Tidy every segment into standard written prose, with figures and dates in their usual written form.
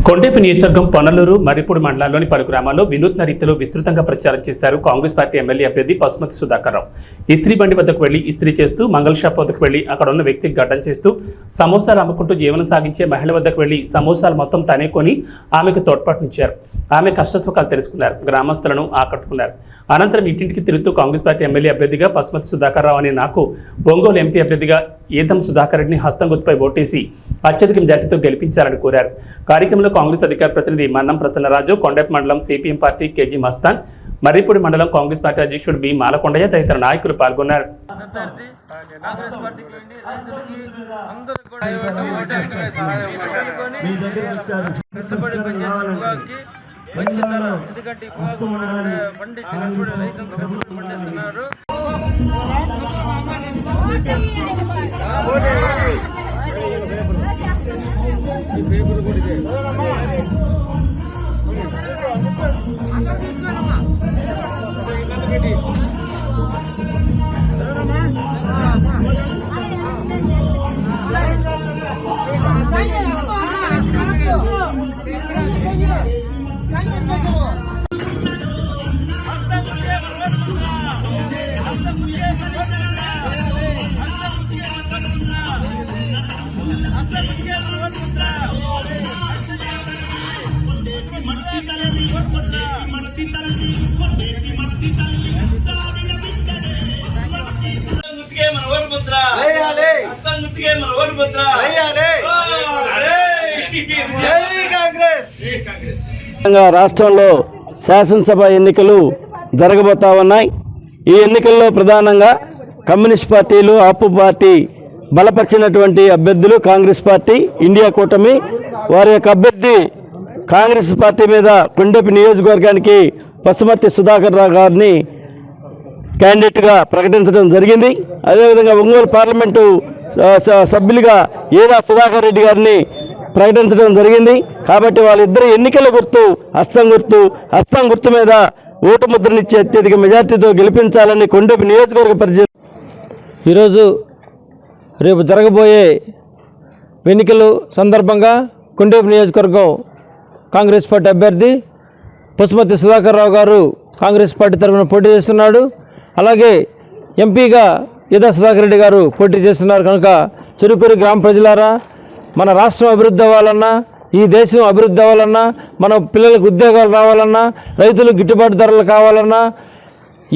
కొండేపి నియోజకవర్గం పొన్నలూరు మర్రిపూడి మండలాల్లోని పలు గ్రామాల్లో వినూత్న రీతిలో విస్తృతంగా ప్రచారం చేశారు కాంగ్రెస్ పార్టీ ఎమ్మెల్యే అభ్యర్థి పసుమతి సుధాకర్ రావు. ఇస్త్రీ బండి వద్దకు వెళ్లి ఇస్త్రీ చేస్తూ, మంగళ షాప్ వద్దకు వెళ్లి అక్కడ ఉన్న వ్యక్తికి గడ్డం చేస్తూ, సమోసాలు అమ్ముకుంటూ జీవనం సాగించే మహిళ వద్దకు వెళ్లి సమోసాలు మొత్తం తనే కొని ఆమెకు తోడ్పాటునిచ్చారు. ఆమె కష్టసుఖాలు తెలుసుకున్నారు, గ్రామస్తులను ఆకట్టుకున్నారు. అనంతరం ఇంటింటికి తిరుగుతూ కాంగ్రెస్ పార్టీ ఎమ్మెల్యే అభ్యర్థిగా పసుమతి సుధాకర్ రావు అనే నాకు, ఒంగోలు ఎంపీ అభ్యర్థిగా ఈతం సుధాకర్ రెడ్డిని హస్తం గుర్తుపై ఓటేసి అత్యధిక మెజార్టీతో గెలిపించాలని కోరారు. కార్యక్రమంలో కాంగ్రెస్ అధికార ప్రతినిధి మన్నం ప్రసన్నరాజు, కొండేపి మండలం CPM party KG Mastan, Marripudi మండలం కాంగ్రెస్ పార్టీ అధ్యక్షుడు బి మాలకొండయ్య తదితర నాయకులు పాల్గొన్నారు. రాష్ట్రంలో శాసనసభ ఎన్నికలు జరగబోతా ఉన్నాయి. ఈ ఎన్నికల్లో ప్రధానంగా కమ్యూనిస్ట్ పార్టీలు, ఆపు పార్టీ బలపరిచినటువంటి అభ్యర్థులు కాంగ్రెస్ పార్టీ, ఇండియా కూటమి వారి యొక్క అభ్యర్థి కాంగ్రెస్ పార్టీ మీద కొండేపి నియోజకవర్గానికి పసుమతి సుధాకర్ రావు గారిని క్యాండిడేట్గా ప్రకటించడం జరిగింది. అదేవిధంగా ఒంగోలు పార్లమెంటు సభ్యులుగా ఈదా సుధాకర్ రెడ్డి గారిని ప్రకటించడం జరిగింది. కాబట్టి వాళ్ళిద్దరు ఎన్నికల గుర్తు హస్తం గుర్తు మీద ఓటు ముద్రనిచ్చే అత్యధిక మెజార్టీతో గెలిపించాలని కొండేపి నియోజకవర్గ పరిచయం. ఈరోజు రేపు జరగబోయే ఎన్నికల సందర్భంగా కొండేపి నియోజకవర్గం కాంగ్రెస్ పార్టీ అభ్యర్థి పసుమతి సుధాకర్ రావు గారు కాంగ్రెస్ పార్టీ తరఫున పోటీ చేస్తున్నాడు. అలాగే ఎంపీగా ఈదా సుధాకర్ రెడ్డి గారు పోటీ చేస్తున్నారు. కనుక చెరుకూరి గ్రామ ప్రజలారా, మన రాష్ట్రం అభివృద్ధి అవ్వాలన్నా, ఈ దేశం అభివృద్ధి అవ్వాలన్నా, మన పిల్లలకు ఉద్యోగాలు రావాలన్నా, రైతులకు గిట్టుబాటు ధరలు కావాలన్నా,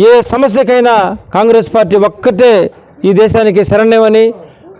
ఏ సమస్యకైనా కాంగ్రెస్ పార్టీ ఒక్కటే ఈ దేశానికి శరణ్యమని